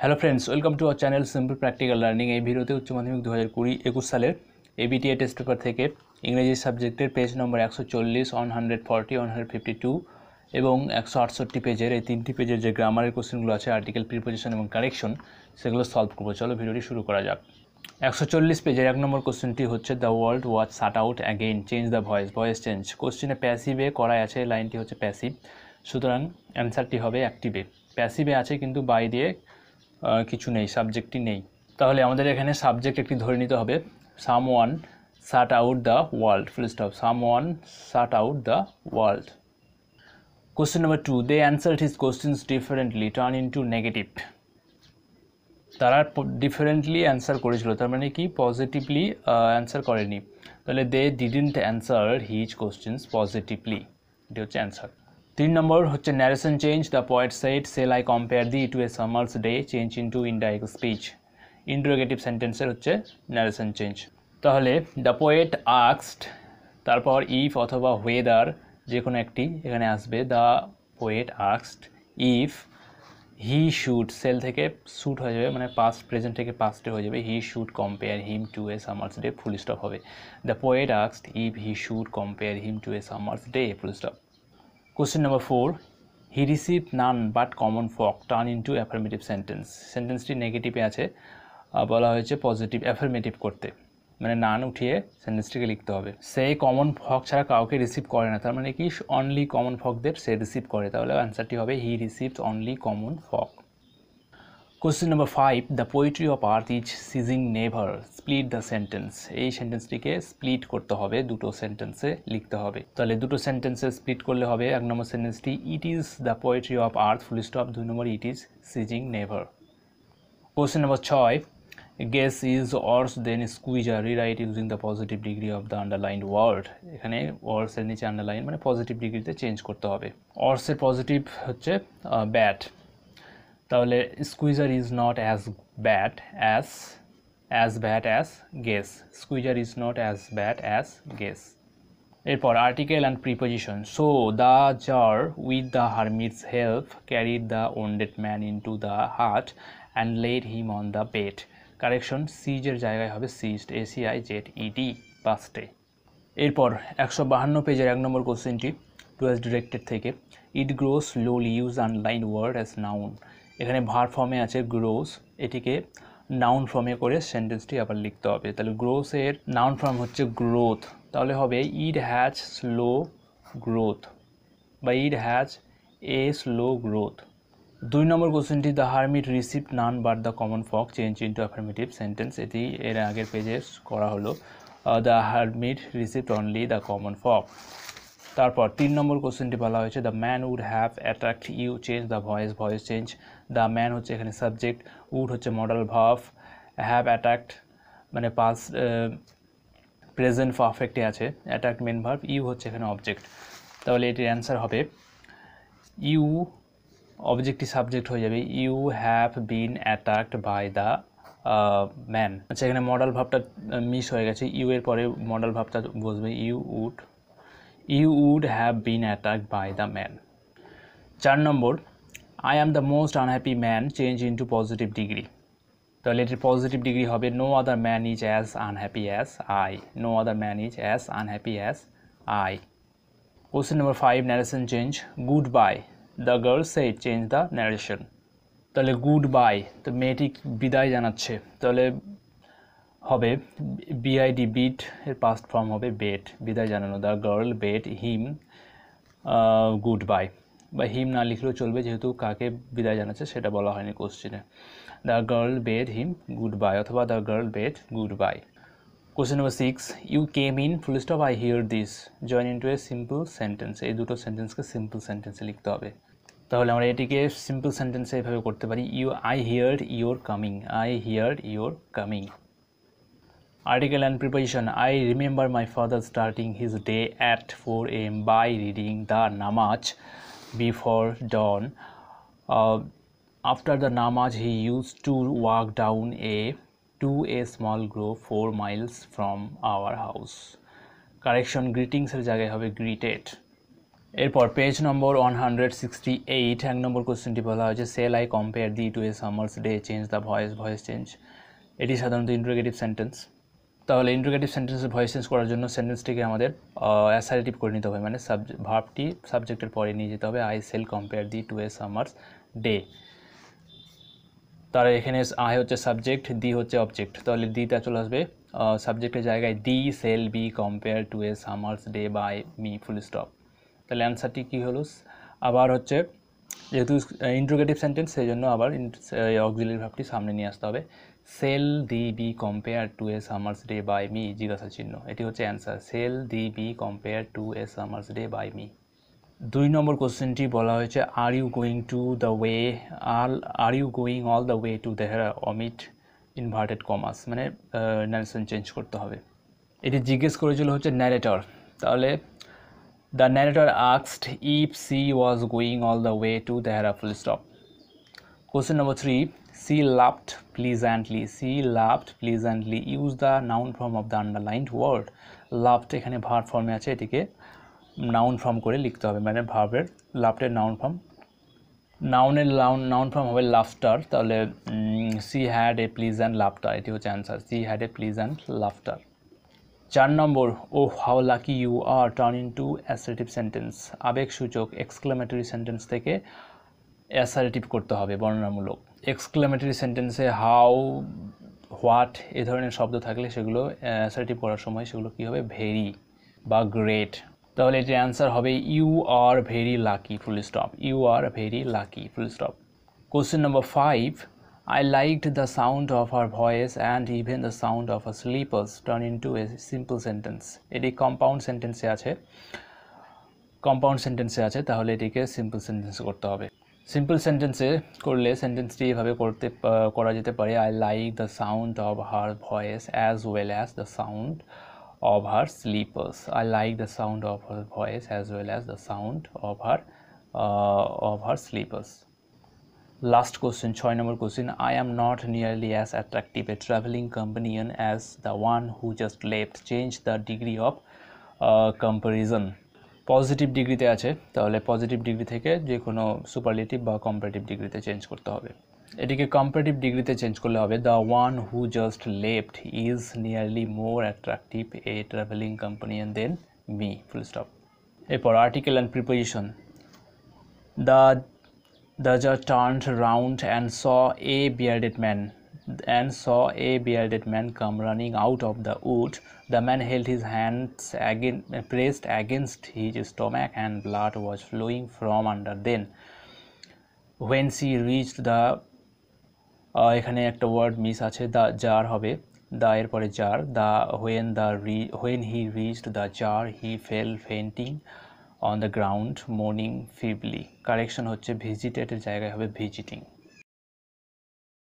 Hello friends, welcome to our channel simple practical learning. এই ভিডিওতে উচ্চ মাধ্যমিক 2020-21 সালের এবিটিএ টেস্ট পেপার থেকে ইংরেজি সাবজেক্টের পেজ নম্বর 140, 140, 152 এবং 168 পেজের এই তিনটি পেজের যে গ্রামারের কোশ্চেনগুলো আছে, আর্টিকেল, প্রিপোজিশন এবং কারেকশন, সেগুলো সলভ করবো। চলো ভিডিওটি শুরু করা যাক। 140 পেজের 1 নম্বর কোশ্চেনটি হচ্ছে the world was shut out again, change the voice change. কোশ্চেনে প্যাসিভে করাই আছে, লাইনটি হচ্ছে প্যাসিভ, সুতরাং অ্যান্সারটি হবে অ্যাক্টিভে। প্যাসিভে আছে কিন্তু বাই দিয়ে কিছু নেই, সাবজেক্টই নেই, তাহলে আমাদের এখানে সাবজেক্ট একটি ধরে নিতে হবে। Someone shut out the world, full stop, someone shut out the world. Question number 2, they answered his questions differently, turn into negative. তারা ডিফারেন্টলি অ্যান্সার করেছিল, তার মানে কি পজিটিভলি অ্যান্সার করেনি, তাহলে they didn't answer his questions positively, এটি হচ্ছে answer. 3 number হচ্ছে narration change, the poet said shall I compare thee to a summer's day, change into indirect speech. Interrogative সেন্টেন্সের হচ্ছে ন্যারেশন চেঞ্জ। তাহলে দ্য পোয়েট আস্কড, তারপর if অথবা whether যে কোনো একটি এখানে আসবে। The poet asked if he should, shall থেকে শুড হয়ে যাবে, মানে পাস্ট, প্রেজেন্ট থেকে পাস্টে হয়ে যাবে। He should compare him to a summer's day, full stop হবে। The poet asked if he should compare him to a summer's day, full stop. Question number 4, he received none but common folk, turn into affirmative sentence. সেন্টেন্সটি নেগেটিভে আছে, বলা হয়েছে positive affirmative করতে, মানে নান উঠিয়ে সেন্টেন্সটিকে লিখতে হবে। সে common ফক ছাড়া কাউকে রিসিভ করে না, তার মানে কি অনলি কমন ফকদের সে রিসিভ করে, তাহলে অ্যান্সারটি হবে he received only common folk. Question number 5, the poetry of earth is ceasing never, split the sentence. এই সেন্টেন্সটিকে স্প্লিট করতে হবে, দুটো সেন্টেন্সে লিখতে হবে, তাহলে দুটো সেন্টেন্সে স্প্লিট করলে হবে। 1 নম্বর সেন্টেন্সটি it is the poetry of earth, full stop. 2 number it is ceasing never. Question number 6, Guess is worse than Squeezer, rewrite using the positive degree of the underlined word. এখানে অর্সের নিচে underline, মানে positive ডিগ্রিতে change করতে হবে। অর্সের positive হচ্ছে bad, তাহলে Squeezer is not as bad as Guess, Squeezer is not as bad as Guess. এরপর article and preposition. So the czar with the hermit's help carried the wounded man into the hut and led him on the bed. Correction, সিজের জায়গায় হবে ceased, SEIZED পাস্টে। এরপর 152 পেজের 1 নম্বর কোশ্চেনটি twelve directed থেকে, it grows slowly, use underlined word as noun. এখানে verb ফর্মে আছে গ্রোস, এটিকে নাউন ফর্মে করে সেন্টেন্সটি আবার লিখতে হবে। তাহলে গ্রোসের নাউন ফর্ম হচ্ছে গ্রোথ, তাহলে হবে ইট হ্যাজ স্লো গ্রোথ বা it has a slow growth. 2 number কোশ্চেনটি, the hermit received none but the common folk, change into affirmative sentence. এটি এর আগের পেজে করা হলো। The hermit received only the common folk. তারপর 3 নম্বর কোশ্চেনটি বলা হয়েছে the man would have attract you, change the voice change. The man হচ্ছে এখানে সাবজেক্ট, উড হচ্ছে মডাল ভার্ব, হ্যাভ অ্যাট্রাক্ট মানে পাস্ট প্রেজেন্ট পারফেক্টে আছে, অ্যাট্রাক্ট মেন ভার্ব, ইউ হচ্ছে এখানে অবজেক্ট, তাহলে এটির অ্যান্সার হবে ইউ, অবজেক্টটি সাবজেক্ট হয়ে যাবে, you have been attract by the man. আচ্ছা, এখানে মডাল ভাবটা মিস হয়ে গেছে, ইউ এর পরে মডাল ভাবটা বসবে, you would have been attacked by the man. 4 number, I am the most unhappy man, change into positive degree. তাহলে এটির পজিটিভ ডিগ্রি হবে no other man is as unhappy as I, no other man is as unhappy as I. Question number 5, narration change, good bye, the girl said, change the narration. তাহলে good bye, তো মেয়েটি বিদায় জানাচ্ছে, তাহলে হবে B I D, বিট এর past form হবে বেট, বিদায় জানানো। The girl bet him good bye, বা হিম না লিখলেও চলবে, যেহেতু কাকে বিদায় জানাচ্ছে সেটা বলা হয়নি কোশ্চেনে। The girl bet him good bye অথবা the girl bade goodbye. Question number 6, you came in, full stop, I hear this, join into a simple sentence. এই দুটো সেন্টেন্সকে সিম্পল সেন্টেন্সে লিখতে হবে, তাহলে আমরা এটিকে সিম্পল সেন্টেন্সে এইভাবে করতে পারি, I heard your coming, I heard your coming. Article and preposition. I remember my father starting his day at 4 a.m. by reading the namaz before dawn. After the namaz, he used to walk down to a small grove 4 miles from our house. Correction, greetings এর জায়গায় হবে greeted. এরপর page নম্বর 168 এক নম্বর কোশ্চেনটি বলা হয়েছে shall I compare thee to a summer's day change the voice change. এটি সাধারণত ইন্টারোগেটিভ সেন্টেন্স। তাহলে ইন্টারোগেটিভ সেন্টেন্সের ভয়েস চেঞ্জ করার জন্য সেন্টেন্সটিকে আমাদের অ্যাসারেটিভ করে নিতে হবে, মানে ভার্বটি সাবজেক্টের পরে নিয়ে যেতে হবে। I shall compare thee to a summer's day. তার এখানে আই হচ্ছে সাবজেক্ট, দি হচ্ছে অবজেক্ট, তাহলে দিটা চলে আসবে সাবজেক্টের জায়গায়। Thee shall be compare to a summer's day by me, full stop. তাহলে অ্যান্সারটি কী হলো? আবার হচ্ছে যেহেতু ইন্টারোগেটিভ সেন্টেন্স সেই জন্য আবার অক্সিলারি ভার্বটি সামনে নিয়ে আসতে হবে। Shall thee be compare to a summer's day by me, জিজ্ঞাসা চিহ্ন, এটি হচ্ছে answer. Shall thee be compare to a summer's day by me. 2 number কোশ্চেনটি বলা হয়েছে are you going to the way are you going all the way to Dehra, omit inverted commas, মানে narration change করতে হবে। এটি জিজ্ঞেস করেছিল হচ্ছে ন্যারেটর। তাহলে the narrator asked if she was going all the way to Dehra, full stop. Question number 3, she laughed pleasantly. She laughed pleasantly, use the noun form of the underlined word. Laughed এখানে verb ফর্মে আছে, এটিকে noun form করে লিখতে হবে, মানে ভার্বের লাভডের নাউন ফর্ম। নাউন ফর্ম হবে লাফটার। তাহলে she had a pleasant laughter, এটি হচ্ছে answer. She had a pleasant laughter. 4 number, oh how lucky you are turn into assertive sentence. আবেগসূচক এক্সক্লেমেটরি সেন্টেন্স থেকে অ্যাসারেটিভ করতে হবে, বর্ণনামূলক। এক্সক্লেমেটরি সেন্টেন্সে হাউ, হোয়াট এ ধরনের শব্দ থাকলে সেগুলো অ্যাসারেটিভ করার সময় সেগুলো কী হবে? ভেরি বা গ্রেট। তাহলে এটির অ্যান্সার হবে you are very lucky, full stop. You are very lucky, full stop. Question number 5, I liked the sound of her voice and even the sound of her slippers turn into a simple sentence. এটি compound সেন্টেন্সে আছে, তাহলে এটিকে simple সেন্টেন্সে করতে হবে। Simple সেন্টেন্সে করলে সেন্টেন্সটি এভাবে করা যেতে পারে, I like the sound of her voice as well as the sound of her slippers. I like the sound of her voice as well as the sound of her slippers. Last question, 6 number question. I am not nearly as attractive a traveling companion as the one who just left. Change the degree of comparison. Positive ডিগ্রিতে আছে, তাহলে positive degree থেকে যে কোনো superlative বা comparative ডিগ্রিতে change করতে হবে। এটিকে কম্পারেটিভ ডিগ্রিতে চেঞ্জ করলে হবে the one who just left is nearly more attractive a travelling companion than me, full stop. এরপর article and preposition. The judge turned round and saw a bearded man come running out of the wood. The man held his hands pressed against his stomach and blood was flowing from under them. When she reached the এখানে একটা word miss আছে, the jar হবে, the এর পরে jar, when he reached the jar he fell fainting on the ground mourning feebly. Correction হচ্ছে ভিজিটেটের জায়গায় হবে visiting.